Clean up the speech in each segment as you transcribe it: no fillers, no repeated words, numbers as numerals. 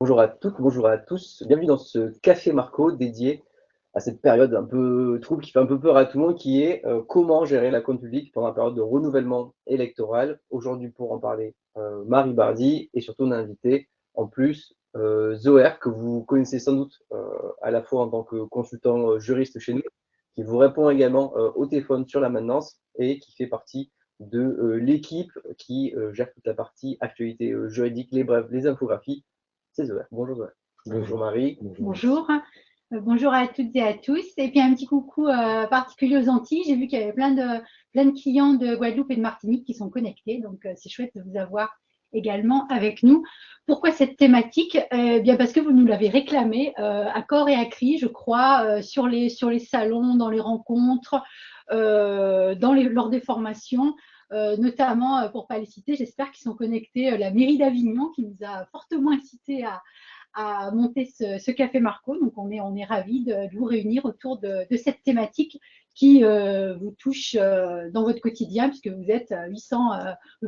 Bonjour à toutes, bonjour à tous. Bienvenue dans ce Café Marco dédié à cette période un peu trouble qui fait un peu peur à tout le monde, qui est comment gérer la compte publique pendant la période de renouvellement électoral. Aujourd'hui, pour en parler, Marie Bardi et surtout on a invité en plus Zoher, que vous connaissez sans doute à la fois en tant que consultant juriste chez nous, qui vous répond également au téléphone sur la maintenance et qui fait partie de l'équipe qui gère toute la partie actualité juridique, les brèves, les infographies. C'est Zoé. Bonjour Zoé. Bonjour Marie. Bonjour. Bonjour à toutes et à tous. Et puis un petit coucou particulier aux Antilles. J'ai vu qu'il y avait plein de clients de Guadeloupe et de Martinique qui sont connectés. Donc, c'est chouette de vous avoir également avec nous. Pourquoi cette thématique? Bien parce que vous nous l'avez réclamé à corps et à cri, je crois, sur les salons, dans les rencontres, lors des formations. Notamment, pour ne pas les citer, j'espère qu'ils sont connectés, la mairie d'Avignon qui nous a fortement incité à monter ce Café Marco. Donc, on est ravis de vous réunir autour de cette thématique qui vous touche dans votre quotidien, puisque vous êtes 800,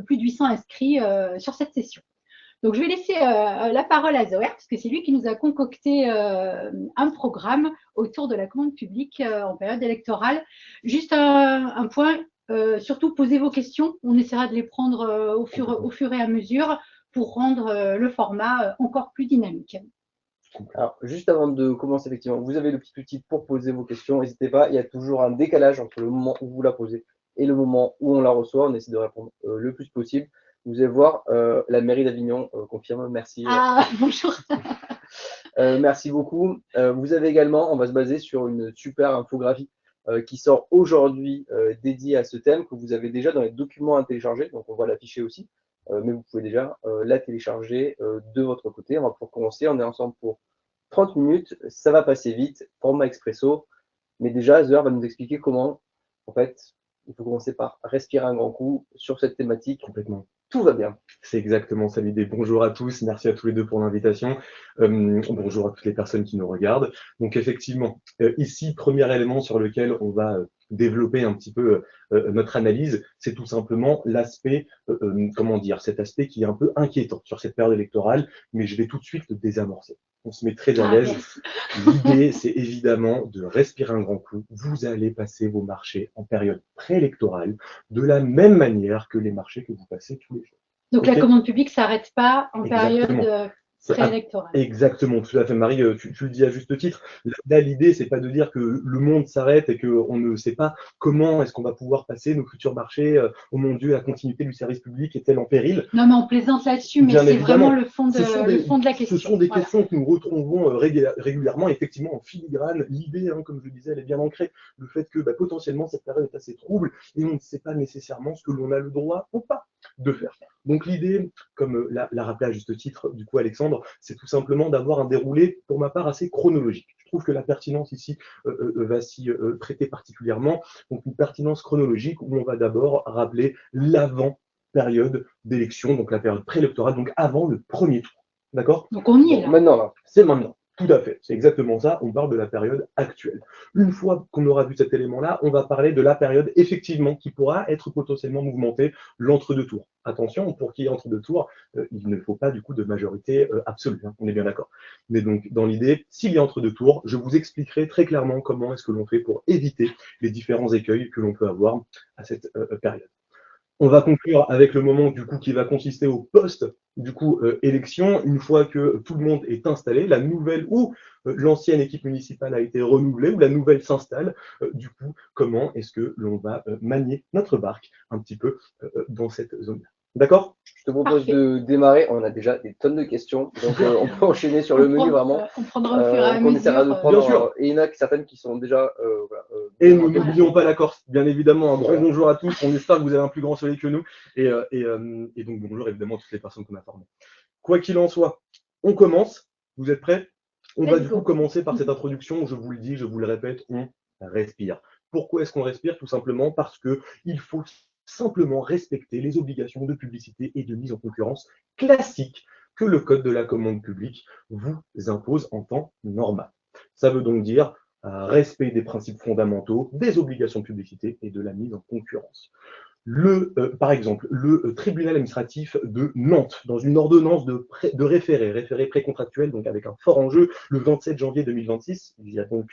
plus de 800 inscrits sur cette session. Donc, je vais laisser la parole à Zoher, parce que c'est lui qui nous a concocté un programme autour de la commande publique en période électorale. Juste un point, surtout posez vos questions. On essaiera de les prendre au fur et à mesure pour rendre le format encore plus dynamique. Alors, juste avant de commencer, effectivement, vous avez le petit outil pour poser vos questions. N'hésitez pas, il y a toujours un décalage entre le moment où vous la posez et le moment où on la reçoit. On essaie de répondre le plus possible. Vous allez voir, la mairie d'Avignon confirme. Merci. Ah, bonjour. Merci beaucoup. Vous avez également, on va se baser sur une super infographie qui sort aujourd'hui dédiée à ce thème que vous avez déjà dans les documents à télécharger. Donc, on va l'afficher aussi. Mais vous pouvez déjà la télécharger de votre côté. On va pouvoir commencer. On est ensemble pour 30 minutes. Ça va passer vite. Format expresso. Mais déjà, Zoé va nous expliquer comment, en fait, il faut commencer par respirer un grand coup sur cette thématique. Complètement. Tout va bien. C'est exactement ça l'idée. Bonjour à tous, merci à tous les deux pour l'invitation. Bonjour à toutes les personnes qui nous regardent. Donc effectivement, ici, premier élément sur lequel on va développer un petit peu notre analyse, c'est tout simplement l'aspect, comment dire, cet aspect qui est un peu inquiétant sur cette période électorale, mais je vais tout de suite le désamorcer. On se met très à l'aise. L'idée, c'est évidemment de respirer un grand coup. Vous allez passer vos marchés en période préélectorale de la même manière que les marchés que vous passez tous les jours. Donc, la commande publique ne s'arrête pas en Exactement. période préélectorale. Exactement, tout à fait, Marie, tu le dis à juste titre. Là, l'idée, c'est pas de dire que le monde s'arrête et qu'on ne sait pas comment est-ce qu'on va pouvoir passer nos futurs marchés. Oh mon Dieu, la continuité du service public est-elle en péril? Non, mais on plaisante là-dessus, mais c'est vraiment le fond de la question. Ce sont des questions que nous retrouvons régulièrement, effectivement, en filigrane. L'idée, comme je le disais, elle est bien ancrée. Le fait que potentiellement, cette période est assez trouble et on ne sait pas nécessairement ce que l'on a le droit ou pas de faire. Donc l'idée, comme l'a rappelé à juste titre, du coup, Alexandre, c'est tout simplement d'avoir un déroulé, pour ma part, assez chronologique. Je trouve que la pertinence ici va s'y prêter particulièrement. Donc une pertinence chronologique où on va d'abord rappeler l'avant-période d'élection, donc la période préélectorale, donc avant le premier tour. D'accord? Donc on y est là. Maintenant, là, c'est maintenant. Tout à fait, c'est exactement ça, on parle de la période actuelle. Une fois qu'on aura vu cet élément-là, on va parler de la période effectivement qui pourra être potentiellement mouvementée, l'entre-deux tours. Attention, pour qu'il y ait entre-deux tours, il ne faut pas du coup de majorité absolue, on est bien d'accord. Mais donc, dans l'idée, s'il y a entre-deux tours, je vous expliquerai très clairement comment est-ce que l'on fait pour éviter les différents écueils que l'on peut avoir à cette période. On va conclure avec le moment du coup qui va consister au post du coup élection. Une fois que tout le monde est installé, la nouvelle ou l'ancienne équipe municipale a été renouvelée ou la nouvelle s'installe, du coup comment est-ce que l'on va manier notre barque un petit peu dans cette zone-là. D'accord? Je te propose de démarrer. On a déjà des tonnes de questions, donc on peut enchaîner sur le menu vraiment. On prendra au fur et à mesure. On essaiera de prendre. Bien sûr. Et il y en a certaines qui sont déjà. Et nous n'oublions pas la Corse, bien évidemment. Un grand bonjour à tous. On espère que vous avez un plus grand soleil que nous. Et donc bonjour évidemment à toutes les personnes qu'on a formées. Quoi qu'il en soit, on commence. Vous êtes prêts? On va du coup commencer par cette introduction. Je vous le dis, je vous le répète, on respire. Pourquoi est-ce qu'on respire? Tout simplement parce qu'il faut simplement respecter les obligations de publicité et de mise en concurrence classiques que le Code de la commande publique vous impose en temps normal. Ça veut donc dire respect des principes fondamentaux, des obligations de publicité et de la mise en concurrence. Par exemple, le tribunal administratif de Nantes, dans une ordonnance de référé précontractuel, donc avec un fort enjeu, le 27 janvier 2026, il y a donc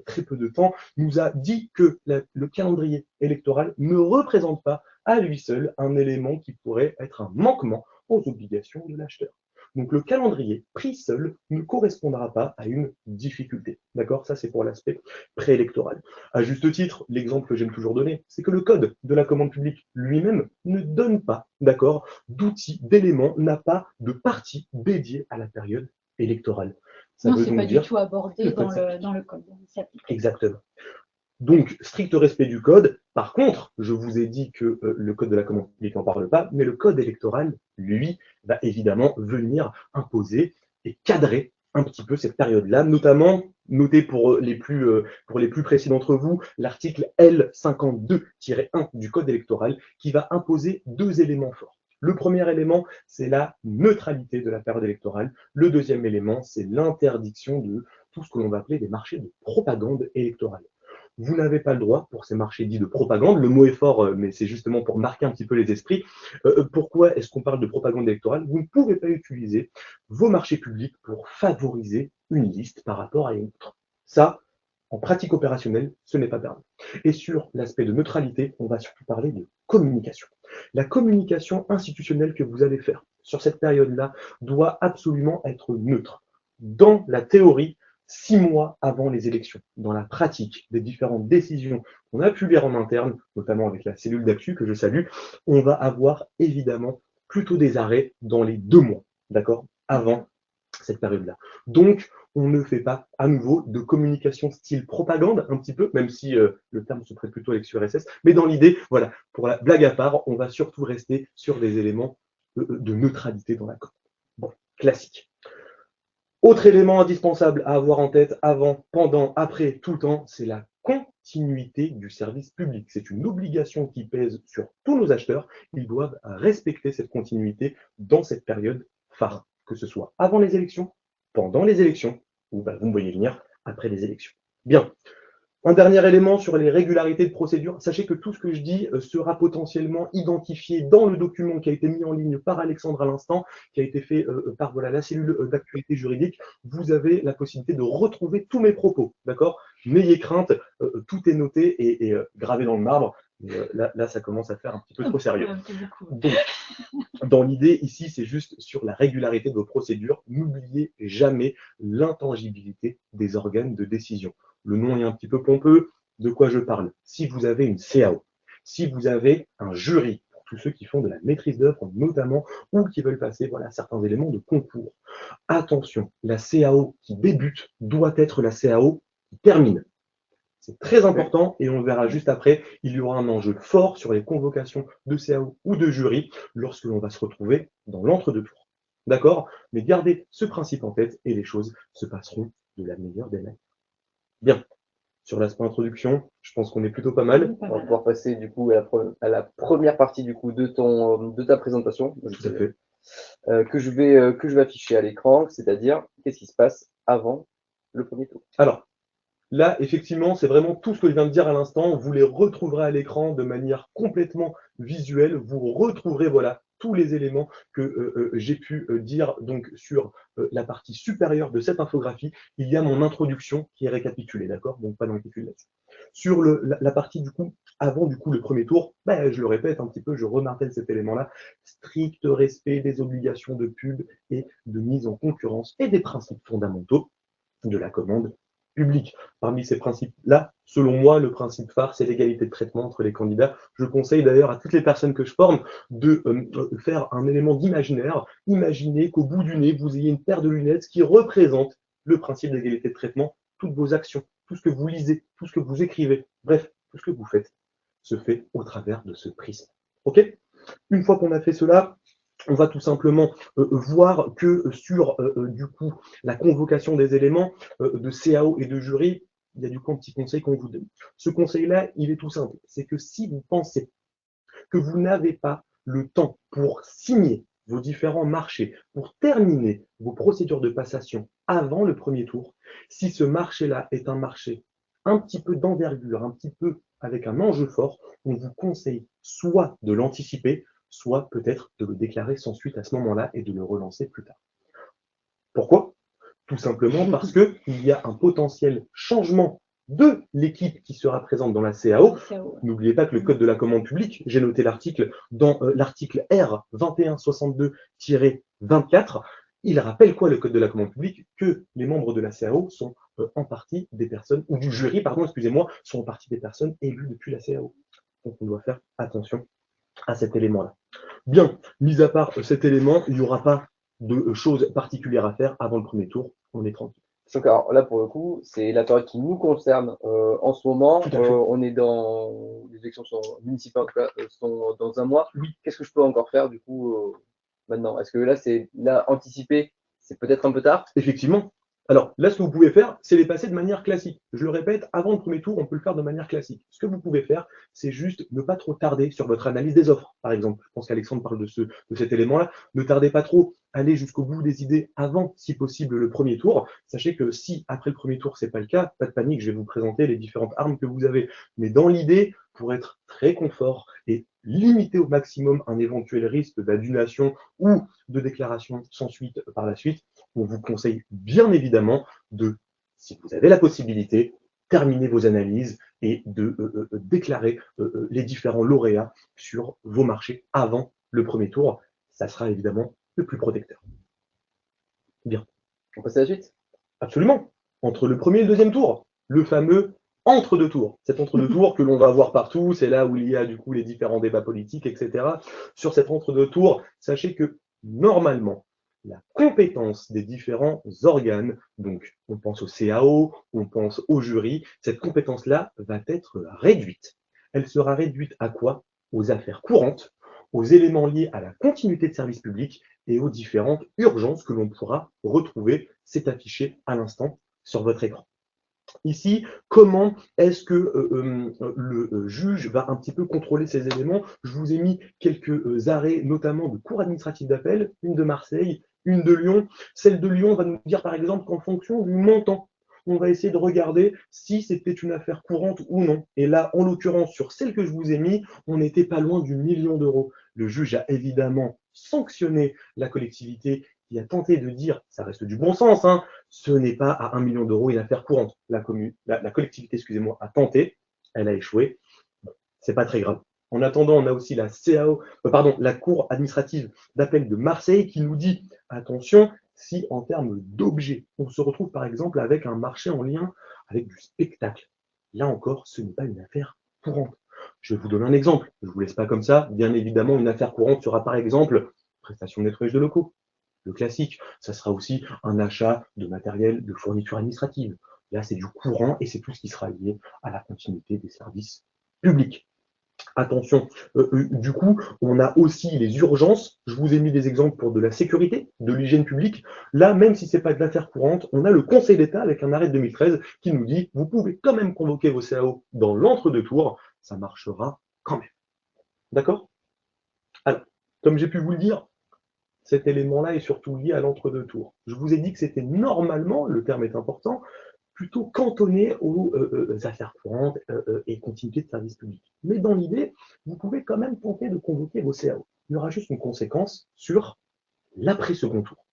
très peu de temps, nous a dit que le calendrier électoral ne représente pas à lui seul un élément qui pourrait être un manquement aux obligations de l'acheteur. Donc le calendrier pris seul ne correspondra pas à une difficulté. D'accord? Ça, c'est pour l'aspect préélectoral. À juste titre, l'exemple que j'aime toujours donner, c'est que le code de la commande publique lui-même ne donne pas, d'accord, d'outils, d'éléments, n'a pas de partie dédiée à la période électorale. Ça non, c'est pas du tout abordé dans le code. Exactement. Donc, strict respect du code. Par contre, je vous ai dit que le code de la commande publique n'en parle pas, mais le code électoral, lui, va évidemment venir imposer et cadrer un petit peu cette période-là, notamment, notez pour les plus précis d'entre vous, l'article L52-1 du code électoral qui va imposer 2 éléments forts. Le premier élément, c'est la neutralité de la période électorale. Le deuxième élément, c'est l'interdiction de tout ce que l'on va appeler des marchés de propagande électorale. Vous n'avez pas le droit, pour ces marchés dits de propagande, le mot est fort, mais c'est justement pour marquer un petit peu les esprits. Pourquoi est-ce qu'on parle de propagande électorale? Vous ne pouvez pas utiliser vos marchés publics pour favoriser une liste par rapport à une autre. Ça, en pratique opérationnelle, ce n'est pas permis. Et sur l'aspect de neutralité, on va surtout parler de communication. La communication institutionnelle que vous allez faire sur cette période-là doit absolument être neutre. Dans la théorie, 6 mois avant les élections, dans la pratique des différentes décisions qu'on a pu lire en interne, notamment avec la cellule d'APSU que je salue, on va avoir évidemment plutôt des arrêts dans les 2 mois, d'accord, avant cette période-là. Donc, on ne fait pas à nouveau de communication style propagande, un petit peu, même si le terme se prête plutôt à l'ex-URSS, mais dans l'idée, voilà, pour la blague à part, on va surtout rester sur des éléments de neutralité dans la com. Bon, classique. Autre élément indispensable à avoir en tête avant, pendant, après, tout le temps, c'est la continuité du service public. C'est une obligation qui pèse sur tous nos acheteurs. Ils doivent respecter cette continuité dans cette période phare, que ce soit avant les élections, pendant les élections, ou vous me voyez venir après les élections. Bien. Un dernier élément sur les régularités de procédure. Sachez que tout ce que je dis sera potentiellement identifié dans le document qui a été mis en ligne par Alexandre à l'instant, qui a été fait par voilà, la cellule d'actualité juridique. Vous avez la possibilité de retrouver tous mes propos, d'accord? N'ayez crainte, tout est noté et gravé dans le marbre. Là, ça commence à faire un petit peu trop sérieux. Donc, dans l'idée, ici, c'est juste sur la régularité de vos procédures. N'oubliez jamais l'intangibilité des organes de décision. Le nom est un petit peu pompeux. De quoi je parle? Si vous avez une CAO, si vous avez un jury, pour tous ceux qui font de la maîtrise d'œuvre notamment, ou qui veulent passer voilà, certains éléments de concours, attention, la CAO qui débute doit être la CAO qui termine. C'est très important et on le verra juste après. Il y aura un enjeu fort sur les convocations de CAO ou de jury lorsque l'on va se retrouver dans l'entre-deux-tours. D'accord? Mais gardez ce principe en tête et les choses se passeront de la meilleure des manières. Bien. Sur l'aspect introduction, je pense qu'on est plutôt pas mal. On va pouvoir passer du coup à la première partie du coup de ta présentation, que je vais afficher à l'écran, c'est-à-dire qu'est-ce qui se passe avant le premier tour. Alors, là, effectivement, c'est vraiment tout ce que je viens de dire à l'instant. Vous les retrouverez à l'écran de manière complètement visuelle. Vous retrouverez voilà, tous les éléments que j'ai pu dire donc, sur la partie supérieure de cette infographie. Il y a mon introduction qui est récapitulée, d'accord? Donc, pas d'inquiétude là-dessus. Sur la partie, du coup, avant du coup, le premier tour, je le répète un petit peu, je remartèle cet élément-là. Strict respect des obligations de pub et de mise en concurrence et des principes fondamentaux de la commande public. Parmi ces principes-là, selon moi, le principe phare, c'est l'égalité de traitement entre les candidats. Je conseille d'ailleurs à toutes les personnes que je forme de faire un élément d'imaginaire. Imaginez qu'au bout du nez, vous ayez une paire de lunettes qui représente le principe d'égalité de traitement. Toutes vos actions, tout ce que vous lisez, tout ce que vous écrivez, bref, tout ce que vous faites, se fait au travers de ce prisme. OK? Une fois qu'on a fait cela, on va tout simplement voir que sur du coup la convocation des éléments de CAO et de jury, il y a du coup un petit conseil qu'on vous donne. Ce conseil-là, il est tout simple. C'est que si vous pensez que vous n'avez pas le temps pour signer vos différents marchés, pour terminer vos procédures de passation avant le premier tour, si ce marché-là est un marché un petit peu d'envergure, un petit peu avec un enjeu fort, on vous conseille soit de l'anticiper, soit peut-être de le déclarer sans suite à ce moment-là et de le relancer plus tard. Pourquoi? Tout simplement parce qu'il y a un potentiel changement de l'équipe qui sera présente dans la CAO. N'oubliez pas que le code de la commande publique, j'ai noté l'article, dans l'article R 2162-24, il rappelle quoi le code de la commande publique? Que les membres de la CAO sont en partie des personnes, ou du jury, pardon, excusez-moi, sont en partie des personnes élues depuis la CAO. Donc on doit faire attention à cet élément-là. Bien, mis à part cet élément, il n'y aura pas de choses particulières à faire avant le premier tour, on est tranquille. Donc, alors, là, pour le coup, c'est la période qui nous concerne en ce moment. Tout à fait. On est dans les élections municipales, en tout cas, sont dans un mois. Oui. Qu'est-ce que je peux encore faire du coup maintenant? Est-ce que là, anticiper, c'est peut-être un peu tard? Effectivement. Alors là, ce que vous pouvez faire, c'est les passer de manière classique. Je le répète, avant le premier tour, on peut le faire de manière classique. Ce que vous pouvez faire, c'est juste ne pas trop tarder sur votre analyse des offres, par exemple. Je pense qu'Alexandre parle de cet élément-là. Ne tardez pas trop, allez jusqu'au bout des idées avant, si possible, le premier tour. Sachez que si, après le premier tour, c'est pas le cas, pas de panique, je vais vous présenter les différentes armes que vous avez. Mais dans l'idée, pour être très confort et limiter au maximum un éventuel risque d'annulation ou de déclaration sans suite par la suite, on vous conseille bien évidemment de, si vous avez la possibilité, terminer vos analyses et de déclarer les différents lauréats sur vos marchés avant le premier tour. Ça sera évidemment le plus protecteur. Bien. On passe à la suite? Absolument. Entre le premier et le deuxième tour, le fameux entre-deux tours. Cet entre-deux tours que l'on va voir partout, c'est là où il y a du coup les différents débats politiques, etc. Sur cet entre-deux tours, sachez que normalement, la compétence des différents organes, donc on pense au CAO, on pense au jury, cette compétence-là va être réduite. Elle sera réduite à quoi? Aux affaires courantes, aux éléments liés à la continuité de service public et aux différentes urgences que l'on pourra retrouver. C'est affiché à l'instant sur votre écran. Ici, comment est-ce que le juge va un petit peu contrôler ces éléments? Je vous ai mis quelques arrêts, notamment de cour administrative d'appel, une de Marseille, une de Lyon. Celle de Lyon va nous dire par exemple qu'en fonction du montant, on va essayer de regarder si c'était une affaire courante ou non. Et là, en l'occurrence, sur celle que je vous ai mis, on n'était pas loin du 1 million d'euros. Le juge a évidemment sanctionné la collectivité qui a tenté de dire, ça reste du bon sens, hein, ce n'est pas à 1 million d'euros une affaire courante. La collectivité, excusez-moi, a tenté, elle a échoué. Bon, c'est pas très grave. En attendant, on a aussi la la Cour administrative d'appel de Marseille qui nous dit, attention, si en termes d'objets, on se retrouve par exemple avec un marché en lien avec du spectacle. Là encore, ce n'est pas une affaire courante. Je vais vous donner un exemple. Je ne vous laisse pas comme ça. Bien évidemment, une affaire courante sera par exemple prestation de nettoyage de locaux. Le classique, ça sera aussi un achat de matériel de fourniture administrative. Là, c'est du courant et c'est tout ce qui sera lié à la continuité des services publics. Attention, du coup, on a aussi les urgences. Je vous ai mis des exemples pour de la sécurité, de l'hygiène publique. Là, même si ce n'est pas de l'affaire courante, on a le Conseil d'État avec un arrêt de 2013 qui nous dit vous pouvez quand même convoquer vos CAO dans l'entre-deux tours, ça marchera quand même. D'accord? Alors, comme j'ai pu vous le dire, cet élément-là est surtout lié à l'entre-deux tours. Je vous ai dit que c'était normalement, le terme est important, plutôt cantonné aux affaires courantes et continuité de service public. Mais dans l'idée, vous pouvez quand même tenter de convoquer vos CAO. Il y aura juste une conséquence sur l'après-second tour.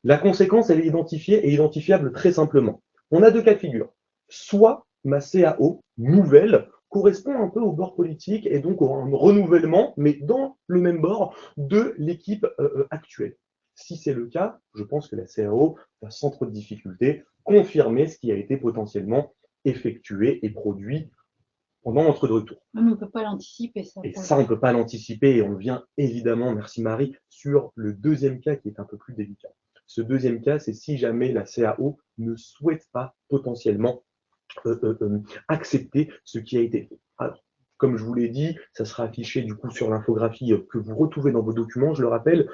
La conséquence, elle est identifiée et identifiable très simplement. On a deux cas de figure. Soit ma CAO nouvelle correspond un peu au bord politique et donc au renouvellement, mais dans le même bord de l'équipe actuelle. Si c'est le cas, je pense que la CAO va sans trop de difficulté confirmer ce qui a été potentiellement effectué et produit pendant l'entre-deux tours. On ne peut pas l'anticiper, ça. Et ça, on ne peut pas l'anticiper et on vient évidemment, merci Marie, sur le deuxième cas qui est un peu plus délicat. Ce deuxième cas, c'est si jamais la CAO ne souhaite pas potentiellement accepter ce qui a été fait. Alors, comme je vous l'ai dit, ça sera affiché du coup sur l'infographie que vous retrouvez dans vos documents. Je le rappelle,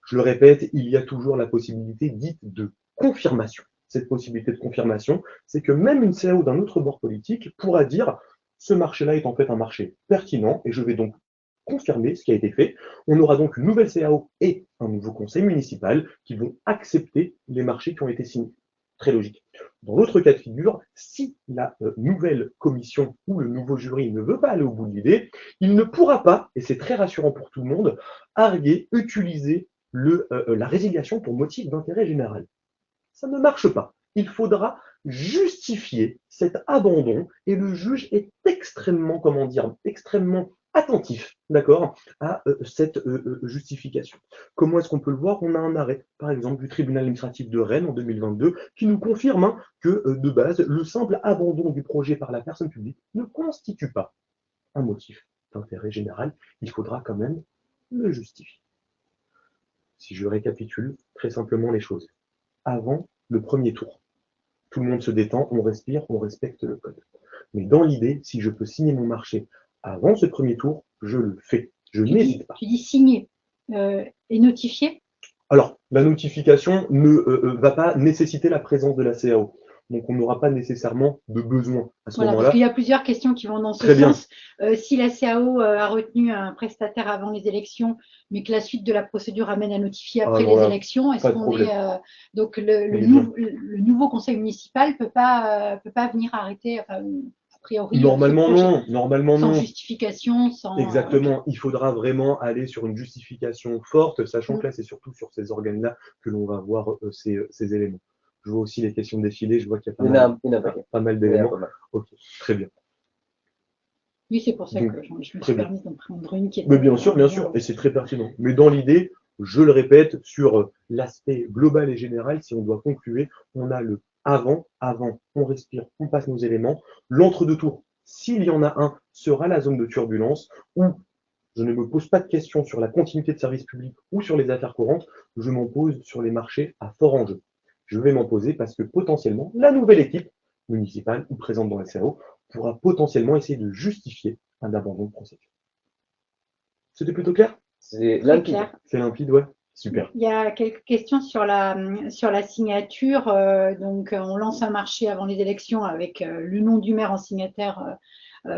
je le répète, il y a toujours la possibilité dite de confirmation. Cette possibilité de confirmation, c'est que même une CAO d'un autre bord politique pourra dire ce marché-là est en fait un marché pertinent et je vais donc confirmer ce qui a été fait. On aura donc une nouvelle CAO et un nouveau conseil municipal qui vont accepter les marchés qui ont été signés. Très logique. Dans l'autre cas de figure, si la nouvelle commission ou le nouveau jury ne veut pas aller au bout de l'idée, il ne pourra pas, et c'est très rassurant pour tout le monde, arguer, utiliser la résiliation pour motif d'intérêt général. Ça ne marche pas. Il faudra justifier cet abandon et le juge est extrêmement, comment dire, extrêmement attentif, d'accord, à cette justification. Comment est-ce qu'on peut le voir? On a un arrêt, par exemple, du tribunal administratif de Rennes en 2022 qui nous confirme que, de base, le simple abandon du projet par la personne publique ne constitue pas un motif d'intérêt général. Il faudra quand même le justifier. Si je récapitule très simplement les choses. Avant le premier tour, tout le monde se détend, on respire, on respecte le code. Mais dans l'idée, si je peux signer mon marché avant ce premier tour, je le fais. Je n'hésite pas. Tu dis signer et notifier? Alors, la notification ne va pas nécessiter la présence de la CAO. Donc, on n'aura pas nécessairement de besoin à ce Voilà, moment-là. parce qu'il y a plusieurs questions qui vont dans ce Très bien. sens. Si la CAO a retenu un prestataire avant les élections, mais que la suite de la procédure amène à notifier après les voilà, élections, est-ce pas de qu'on problème. est donc On le est bien. nouveau conseil municipal peut pas venir arrêter, enfin, a priori, Normalement ce projet non, normalement sans non. justification, sans Exactement. Il faudra vraiment aller sur une justification forte, sachant Mm. que là, c'est surtout sur ces organes-là que l'on va voir ces éléments. Je vois aussi les questions défiler, je vois qu'il y a Il y en a il y en a pas. pas mal Il y en a d'éléments. pas mal. Ok, très bien. Oui, c'est pour ça Donc, que je me très suis bien. permise d'en prendre une qui était. Mais bien sûr, et c'est très pertinent. Mais dans l'idée, je le répète, sur l'aspect global et général, si on doit conclure, on a le avant, on respire, on passe nos éléments. L'entre-deux tours, s'il y en a un, sera la zone de turbulence où je ne me pose pas de questions sur la continuité de service public ou sur les affaires courantes, je m'en pose sur les marchés à fort enjeu. Je vais m'en poser parce que potentiellement, la nouvelle équipe municipale ou présente dans la CAO pourra potentiellement essayer de justifier un abandon de procédure. C'était plutôt clair? C'est Très limpide. clair. C'est limpide, ouais. Super. Il y a quelques questions sur la signature. Donc, on lance un marché avant les élections avec le nom du maire en signataire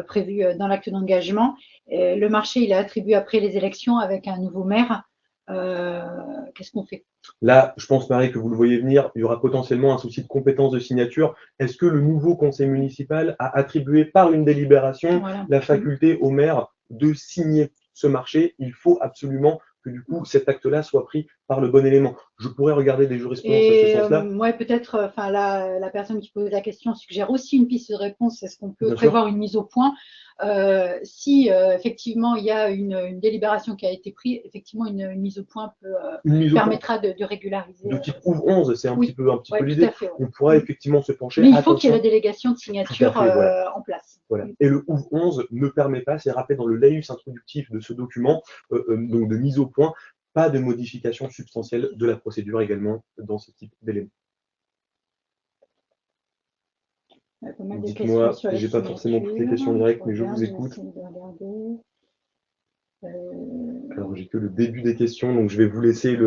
prévu dans l'acte d'engagement. Le marché, il est attribué après les élections avec un nouveau maire. Qu'est-ce qu'on fait? Là, je pense, Marie, que vous le voyez venir, il y aura potentiellement un souci de compétence de signature. Est-ce que le nouveau conseil municipal a attribué par une délibération la faculté au maire de signer ce marché? Il faut absolument que du coup cet acte-là soit pris par le bon élément. Je pourrais regarder des jurisprudences à ce sens-là. Ouais, peut-être, enfin la personne qui pose la question suggère aussi une piste de réponse. Est-ce qu'on peut Bien prévoir une mise au point? Si effectivement il y a une délibération qui a été prise, effectivement une mise au point permettra de régulariser. De type ouvre 11, c'est un petit peu l'idée. Ouais. On pourra effectivement se pencher. Mais il faut qu'il y ait la délégation de signature en place. Voilà. Et le ouvre 11 ne permet pas, c'est rappelé dans le laïus introductif de ce document, donc de mise au point, pas de modification substantielle de la procédure également dans ce type d'éléments. Dites-moi, j'ai pas forcément toutes les questions directes, mais je vous écoute. Alors j'ai que le début des questions, donc je vais vous laisser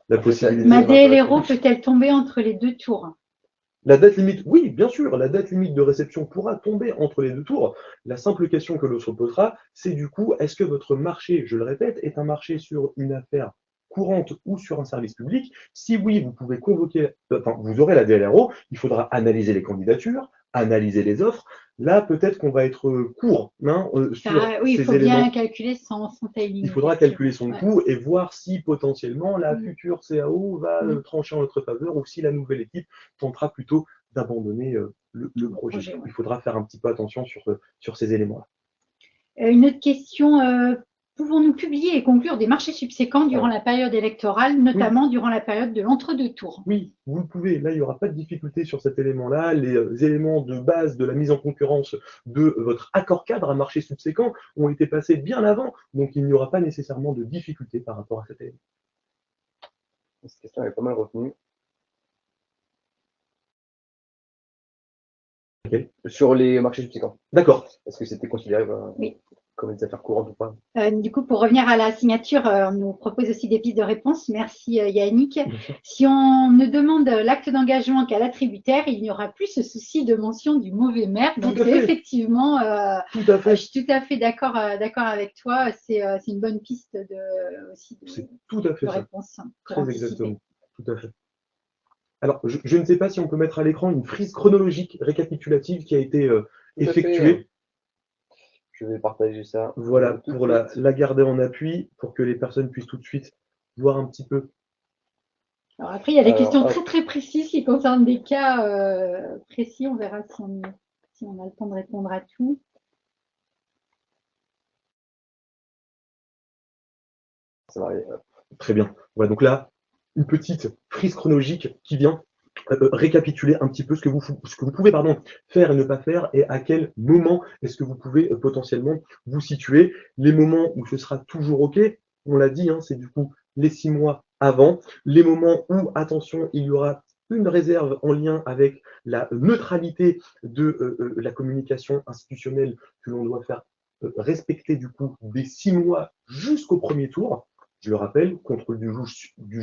la possibilité. Ma DLRO peut-elle tomber entre les deux tours? La date limite, oui, bien sûr, la date limite de réception pourra tomber entre les deux tours. La simple question que l'on se posera, c'est du coup, est-ce que votre marché, je le répète, est un marché sur une affaire courante ou sur un service public? Si oui, vous pouvez convoquer, enfin, vous aurez la DLRO, il faudra analyser les candidatures, analyser les offres. Là, peut-être qu'on va être court sur oui, ces il faut éléments. bien calculer son timing. Il faudra calculer son coût et voir si potentiellement la future CAO va trancher en notre faveur ou si la nouvelle équipe tentera plutôt d'abandonner le projet. Il faudra faire un petit peu attention sur ces éléments-là. Une autre question, pouvons-nous publier et conclure des marchés subséquents durant la période électorale, notamment durant la période de l'entre-deux tours? Oui, vous le pouvez. Là, il n'y aura pas de difficulté sur cet élément-là. Les éléments de base de la mise en concurrence de votre accord cadre à marché subséquent ont été passés bien avant, donc il n'y aura pas nécessairement de difficulté par rapport à cet élément. Cette question est pas mal retenue. Okay. Sur les marchés subséquents. D'accord. Est-ce que c'était considéré comme des affaires courantes ou pas? Du coup, pour revenir à la signature, on nous propose aussi des pistes de réponse. Merci Yannick. Si on ne demande l'acte d'engagement qu'à l'attributaire, il n'y aura plus ce souci de mention du mauvais maire. Donc c'est effectivement, je suis tout à fait d'accord avec toi. C'est une bonne piste de tout à fait réponse. Très exactement. Tout à fait. Alors, je ne sais pas si on peut mettre à l'écran une frise chronologique récapitulative qui a été Tout à fait. effectuée. Je vais partager ça Voilà, tout de pour suite. la garder en appui, pour que les personnes puissent tout de suite voir un petit peu. Alors après, il y a des Alors, questions hop, très très précises qui concernent des cas précis. On verra si on a le temps de répondre à tout. ça va aller. Très bien. Voilà, donc là, une petite frise chronologique qui vient récapituler un petit peu ce que vous pouvez faire et ne pas faire et à quel moment est-ce que vous pouvez potentiellement vous situer. Les moments où ce sera toujours OK, on l'a dit, hein, c'est du coup les 6 mois avant. Les moments où, attention, il y aura une réserve en lien avec la neutralité de la communication institutionnelle que l'on doit faire respecter du coup des 6 mois jusqu'au premier tour. Je le rappelle, contrôle du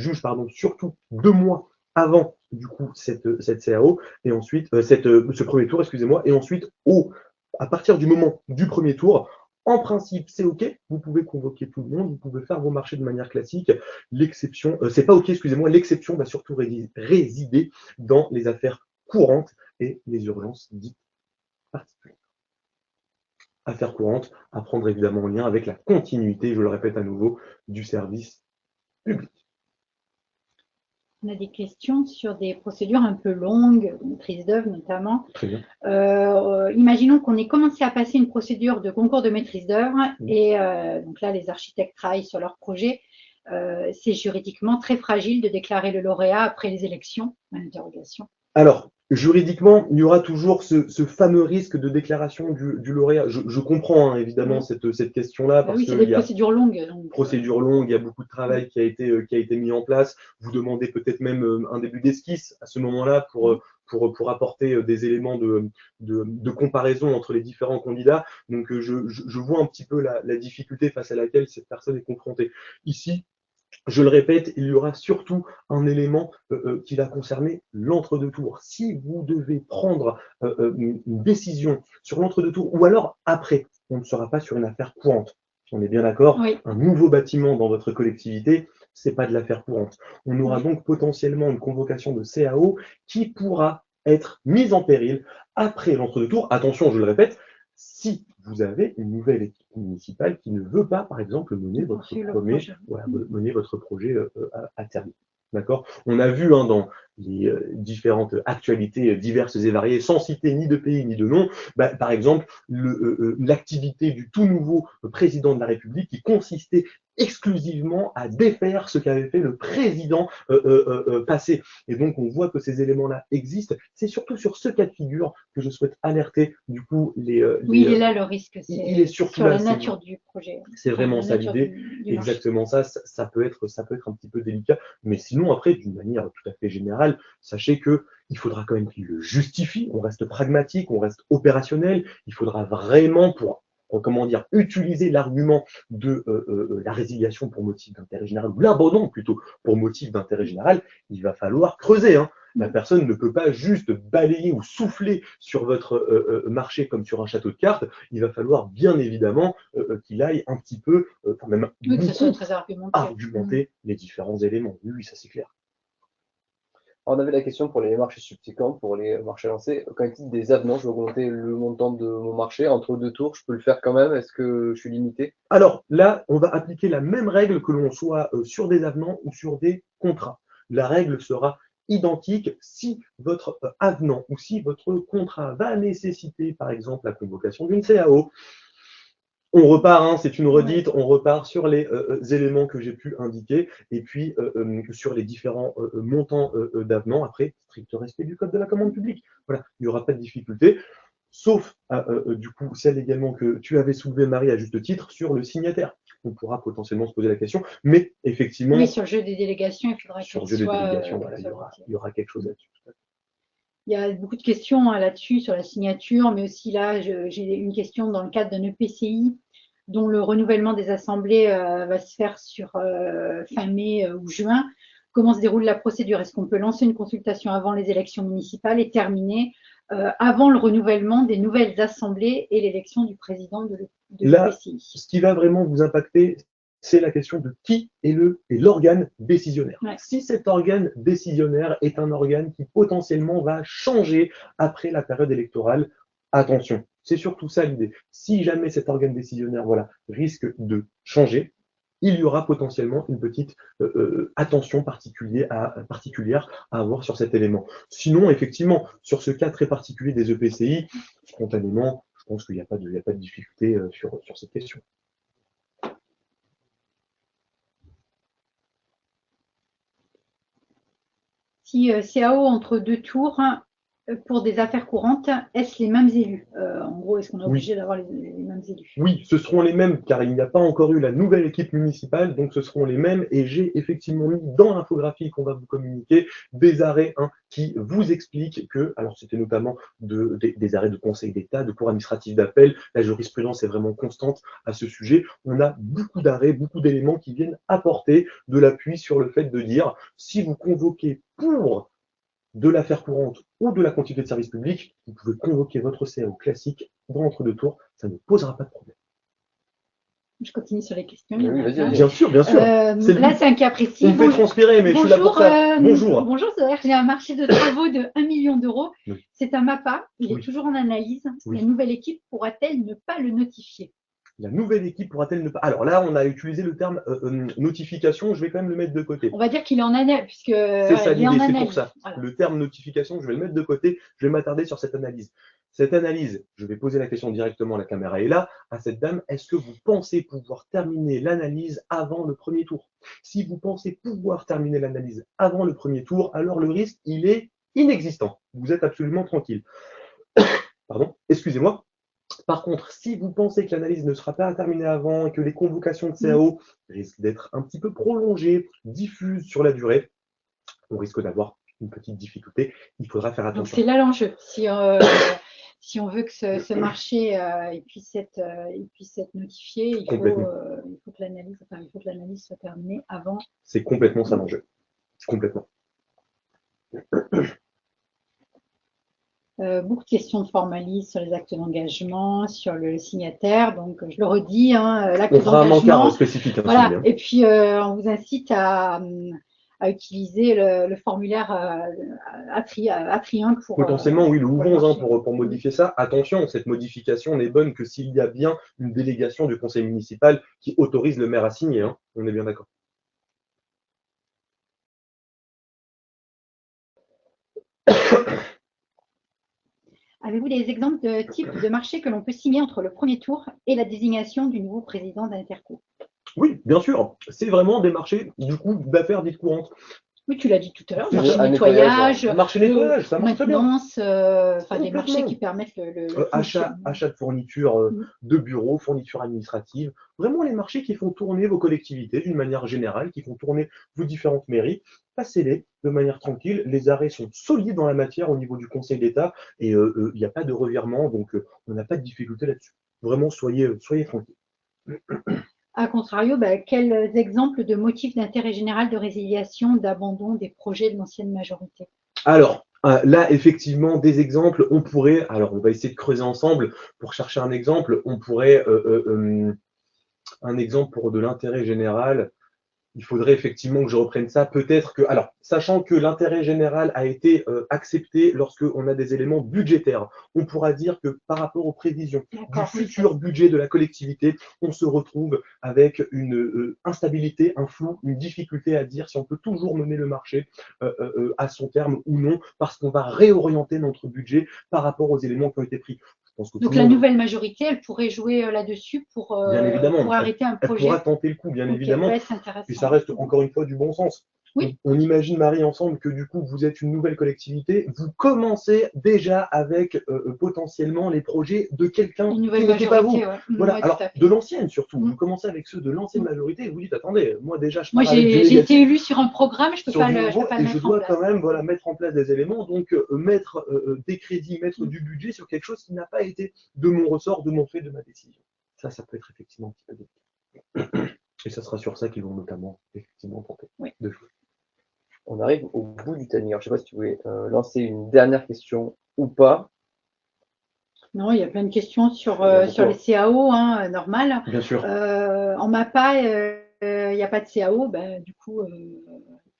juge surtout 2 mois avant du coup cette CAO et ensuite ce premier tour, excusez-moi, et ensuite à partir du moment du premier tour, en principe c'est ok, vous pouvez convoquer tout le monde, vous pouvez faire vos marchés de manière classique. L'exception, c'est pas ok, excusez-moi, l'exception va surtout résider dans les affaires courantes et les urgences dites particulières. Affaires courantes à prendre évidemment en lien avec la continuité, je le répète à nouveau, du service public. On a des questions sur des procédures un peu longues, maîtrise d'œuvre notamment. Très bien. Imaginons qu'on ait commencé à passer une procédure de concours de maîtrise d'œuvre et donc là, les architectes travaillent sur leur projet. C'est juridiquement très fragile de déclarer le lauréat après les élections. Alors, juridiquement, il y aura toujours ce fameux risque de déclaration du lauréat. Je comprends hein, évidemment cette question-là parce oui, que c'est des procédures longues. Procédure longue, il y a beaucoup de travail qui a été mis en place. Vous demandez peut-être même un début d'esquisse à ce moment-là pour apporter des éléments de comparaison entre les différents candidats. Donc, je vois un petit peu la difficulté face à laquelle cette personne est confrontée. Ici, je le répète, il y aura surtout un élément qui va concerner l'entre-deux tours. Si vous devez prendre une décision sur l'entre-deux tours, ou alors après, on ne sera pas sur une affaire courante. On est bien d'accord, oui. Un nouveau bâtiment dans votre collectivité, c'est pas de l'affaire courante. On aura donc potentiellement une convocation de CAO qui pourra être mise en péril après l'entre-deux tours. Attention, je le répète, si vous avez une nouvelle équipe municipale qui ne veut pas, par exemple, mener votre projet à terme. D'accord. On a vu hein, dans les différentes actualités diverses et variées, sans citer ni de pays ni de nom, par exemple, l'activité du tout nouveau président de la République qui consistait exclusivement à défaire ce qu'avait fait le président passé. Et donc, on voit que ces éléments-là existent. C'est surtout sur ce cas de figure que je souhaite alerter, du coup, oui, il est là le risque. Il est surtout sur là, la nature du projet. C'est vraiment ça l'idée. Exactement ça, ça peut être un petit peu délicat. Mais sinon, après, d'une manière tout à fait générale, sachez que il faudra quand même qu'il le justifie. On reste pragmatique, on reste opérationnel. Il faudra vraiment comment dire, utiliser l'argument de la résiliation pour motif d'intérêt général, ou l'abandon plutôt pour motif d'intérêt général, il va falloir creuser. Hein. La personne ne peut pas juste balayer ou souffler sur votre marché comme sur un château de cartes. Il va falloir bien évidemment qu'il aille un petit peu, même que ce soit très argumenté. les différents éléments. Oui, ça c'est clair. On avait la question pour les marchés subséquents, pour les marchés lancés. Quand il dit des avenants, je veux augmenter le montant de mon marché. Entre deux tours, je peux le faire quand même. Est-ce que je suis limité? Alors là, on va appliquer la même règle que l'on soit sur des avenants ou sur des contrats. La règle sera identique si votre avenant ou si votre contrat va nécessiter, par exemple, la convocation d'une CAO. On repart, hein, c'est une redite, on repart sur les éléments que j'ai pu indiquer et puis sur les différents montants d'avenant. Après, strict respect du code de la commande publique. Voilà, il n'y aura pas de difficulté, sauf du coup celle également que tu avais soulevée, Marie, à juste titre, sur le signataire. On pourra potentiellement se poser la question, mais effectivement. Oui, sur le jeu des délégations, il faudra sur le jeu des délégations, voilà, il y aura quelque chose là-dessus. Il y a beaucoup de questions là-dessus, sur la signature, mais aussi là, j'ai une question dans le cadre d'un EPCI dont le renouvellement des assemblées va se faire sur fin mai ou juin. Comment se déroule la procédure? Est-ce qu'on peut lancer une consultation avant les élections municipales et terminer avant le renouvellement des nouvelles assemblées et l'élection du président de l'EPCI? Ce qui va vraiment vous impacter, c'est la question de qui est l'organe décisionnaire. Ouais. Si cet organe décisionnaire est un organe qui potentiellement va changer après la période électorale, attention, c'est surtout ça l'idée. Si jamais cet organe décisionnaire risque de changer, il y aura potentiellement une petite attention particulière à avoir sur cet élément. Sinon, effectivement, sur ce cas très particulier des EPCI, spontanément, je pense qu'il n'y a pas de difficulté sur cette question. Si CAO entre deux tours, pour des affaires courantes, est-ce les mêmes élus? En gros, est-ce qu'on est obligé d'avoir les mêmes élus? Oui, ce seront les mêmes, car il n'y a pas encore eu la nouvelle équipe municipale, donc ce seront les mêmes, et j'ai effectivement mis dans l'infographie qu'on va vous communiquer des arrêts qui vous expliquent que, alors c'était notamment des arrêts de Conseil d'État, de cour administrative d'appel, la jurisprudence est vraiment constante à ce sujet, on a beaucoup d'arrêts, beaucoup d'éléments qui viennent apporter de l'appui sur le fait de dire, si vous convoquez pour de l'affaire courante ou de la continuité de service public, vous pouvez convoquer votre CAO classique dans l'entre-deux tours, ça ne posera pas de problème. Je continue sur les questions. Oui, vas-y. Bien sûr, bien sûr. Là, c'est un cas précis. On me fait transpirer, mais je suis là pour ça. Bonjour. Bonjour, c'est-à-dire que j'ai un marché de travaux de 1 million d'euros. Oui. C'est un MAPA, il est Oui. toujours en analyse. Oui. La nouvelle équipe pourra-t-elle ne pas le notifier? La nouvelle équipe pourra-t-elle ne pas... Alors là, on a utilisé le terme notification, je vais quand même le mettre de côté. On va dire qu'il est en analyse, puisque c'est ça l'idée, c'est pour ça. Voilà. Le terme notification, je vais le mettre de côté, je vais m'attarder sur cette analyse. Cette analyse, je vais poser la question directement, la caméra est là, à cette dame, est-ce que vous pensez pouvoir terminer l'analyse avant le premier tour? Si vous pensez pouvoir terminer l'analyse avant le premier tour, alors le risque, il est inexistant. Vous êtes absolument tranquille. Pardon, excusez-moi. Par contre, si vous pensez que l'analyse ne sera pas terminée avant et que les convocations de CAO risquent d'être un petit peu prolongées, diffuses sur la durée, on risque d'avoir une petite difficulté. Il faudra faire Donc attention. c'est là l'enjeu. Si on veut que ce marché puisse être notifié, il faut que l'analyse soit terminée avant. C'est complètement ça l'enjeu. Complètement. Beaucoup de questions de formalisme sur les actes d'engagement, sur le signataire. Donc, je le redis, l'acte On fera un d'engagement. encart spécifique. Voilà. Et puis, on vous incite à utiliser le formulaire A-Triangle pour… Potentiellement, oui, le ouvrons pour Oui. modifier ça. Attention, cette modification n'est bonne que s'il y a bien une délégation du conseil municipal qui autorise le maire à signer. On est bien d'accord. Avez-vous des exemples de types de marchés que l'on peut signer entre le premier tour et la désignation du nouveau président d'Interco? Oui, bien sûr. C'est vraiment des marchés, du coup, d'affaires dites courantes. Oui, tu l'as dit tout à l'heure, marché nettoyage, marché nettoyage, ça marche très bien. maintenance, des marchés qui permettent achat de fournitures de bureaux, fournitures administratives, vraiment les marchés qui font tourner vos collectivités d'une manière générale, qui font tourner vos différentes mairies, passez-les de manière tranquille. Les arrêts sont solides dans la matière au niveau du Conseil d'État et il n'y a pas de revirement, donc on n'a pas de difficulté là-dessus. Vraiment, soyez tranquilles. A contrario, quels exemples de motifs d'intérêt général de résiliation, d'abandon des projets de l'ancienne majorité? Alors, là, effectivement, des exemples, on va essayer de creuser ensemble pour chercher un exemple, on pourrait, un exemple pour de l'intérêt général, il faudrait effectivement que je reprenne ça. Peut-être que, alors, sachant que l'intérêt général a été accepté lorsqu'on a des éléments budgétaires, on pourra dire que par rapport aux prévisions du futur budget de la collectivité, on se retrouve avec une instabilité, un flou, une difficulté à dire si on peut toujours mener le marché à son terme ou non, parce qu'on va réorienter notre budget par rapport aux éléments qui ont été pris. Donc la nouvelle majorité, elle pourrait jouer là-dessus pour arrêter un projet. Elle pourra tenter le coup, bien évidemment. Ouais, et ça reste encore une fois du bon sens. Oui. On imagine, Marie, ensemble que du coup, vous êtes une nouvelle collectivité. Vous commencez déjà avec potentiellement les projets de quelqu'un qui n'était pas vous. Ouais. Voilà, ouais, alors de l'ancienne surtout. Vous commencez avec ceux de l'ancienne majorité et vous dites, attendez, moi déjà, j'ai été élu sur un programme, je peux pas le mettre en place. Et je dois quand même mettre en place des éléments, donc mettre des crédits, mettre du budget sur quelque chose qui n'a pas été de mon ressort, de mon fait, de ma décision. Ça peut être effectivement un petit peu délicat. Et ça sera sur ça qu'ils vont notamment effectivement tenter de jouer. On arrive au bout du timing. Alors, je ne sais pas si tu voulais lancer une dernière question ou pas. Non, il y a plein de questions sur les CAO, normal. Bien sûr. En MAPA, il n'y a pas de CAO, ben, du coup,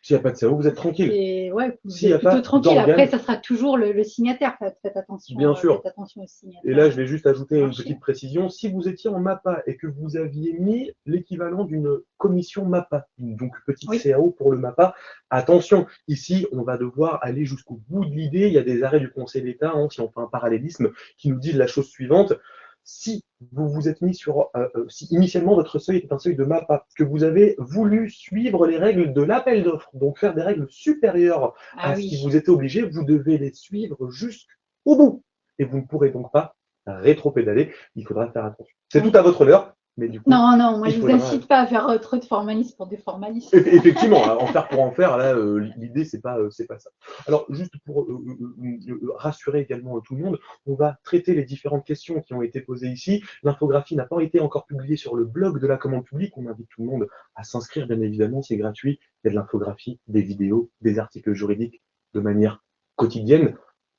S'il n'y a pas de CAO, vous êtes tranquille. ouais, vous S'il y a êtes plutôt pas tranquille. d'organe, Après, ça sera toujours le signataire. Faites attention, bien sûr. faites attention au signataire. Et là, je vais juste ajouter une marché. petite précision. Si vous étiez en MAPA et que vous aviez mis l'équivalent d'une commission MAPA, donc petite Oui. CAO pour le MAPA, attention, ici, on va devoir aller jusqu'au bout de l'idée. Il y a des arrêts du Conseil d'État, hein, si on fait un parallélisme, qui nous disent la chose suivante. Si vous vous êtes mis sur, si initialement votre seuil est un seuil de MAPA, que vous avez voulu suivre les règles de l'appel d'offres, donc faire des règles supérieures à ce qui vous était obligé, vous devez les suivre jusqu'au bout. Et vous ne pourrez donc pas rétro-pédaler. Il faudra faire attention. C'est tout à votre honneur, mais du coup. Non, moi je ne vous incite pas à faire trop de formalisme pour des formalistes. Effectivement, en faire pour en faire, là, l'idée, c'est pas ça. Alors, juste pour rassurer également tout le monde, on va traiter les différentes questions qui ont été posées ici. L'infographie n'a pas été encore publiée sur le blog de la commande publique. On invite tout le monde à s'inscrire, bien évidemment, c'est gratuit. Il y a de l'infographie, des vidéos, des articles juridiques de manière quotidienne.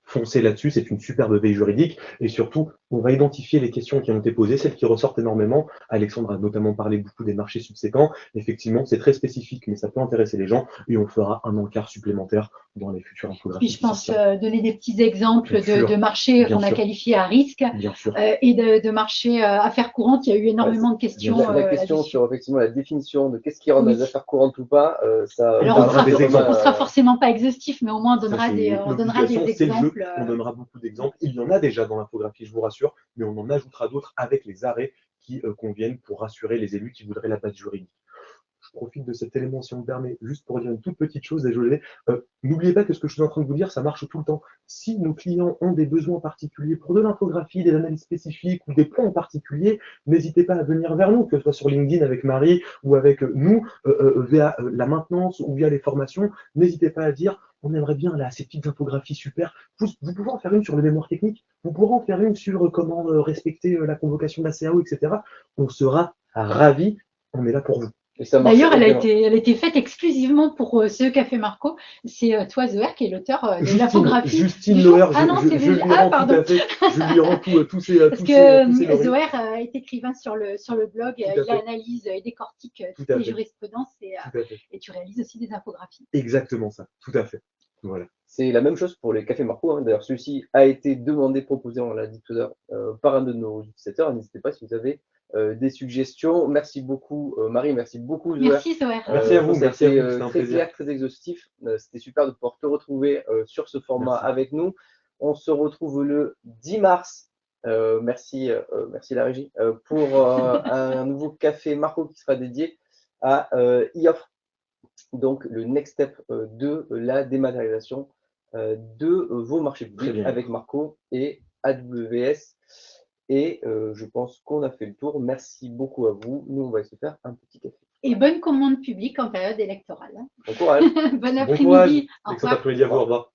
Foncez là-dessus, c'est une superbe veille juridique. Et surtout, on va identifier les questions qui ont été posées, celles qui ressortent énormément. Alexandre a notamment parlé beaucoup des marchés subséquents. Effectivement, c'est très spécifique, mais ça peut intéresser les gens. Et on fera un encart supplémentaire dans les futures infographies. Puis je pense donner des petits exemples de marchés qu'on a qualifiés à risque et de marchés à affaires courantes. Il y a eu énormément de questions. La question sur effectivement la définition de qu'est-ce qui rentre dans les affaires courantes ou pas, ça. Alors on sera forcément pas exhaustif, mais au moins on donnera des exemples. On donnera beaucoup d'exemples. Il y en a déjà dans l'infographie, je vous rassure, mais on en ajoutera d'autres avec les arrêts qui conviennent pour rassurer les élus qui voudraient la base juridique. Je profite de cet élément, si on me permet, juste pour dire une toute petite chose, désolé. N'oubliez pas que ce que je suis en train de vous dire, ça marche tout le temps. Si nos clients ont des besoins particuliers pour de l'infographie, des analyses spécifiques ou des points en particulier, n'hésitez pas à venir vers nous, que ce soit sur LinkedIn avec Marie ou avec nous, via la maintenance ou via les formations. N'hésitez pas à dire, on aimerait bien là, ces petites infographies super. Vous pouvez en faire une sur le mémoire technique, vous pourrez en faire une sur comment respecter la convocation de la CAO, etc. On sera ravis, on est là pour vous. D'ailleurs, elle a été faite exclusivement pour ce Café Marco. C'est toi, Zoër, qui est l'auteur de l'infographie. Justine Loher, je lui rends tous ces Parce que Zoër est écrivain sur le blog, il analyse et décortique toutes les jurisprudences et tu réalises aussi des infographies. Exactement ça, tout à fait. Voilà. C'est la même chose pour les cafés Marco. Hein. D'ailleurs, celui-ci a été demandé, proposé, on l'a dit tout à l'heure, par un de nos utilisateurs. N'hésitez pas si vous avez des suggestions. Merci beaucoup, Marie. Merci beaucoup, Zoër. Merci, Zoër. Merci à vous. C'était très clair, très exhaustif. C'était super de pouvoir te retrouver sur ce format avec nous. On se retrouve le 10 mars. Merci la régie pour un nouveau café Marco qui sera dédié à e-offre. Donc, le next step de la dématérialisation de vos marchés publics avec Marco et AWS. Et je pense qu'on a fait le tour. Merci beaucoup à vous. Nous, on va se faire un petit café. Et bonne commande publique en période électorale. Bon courage. Bon après-midi. Excellent après-midi à vous. Au revoir.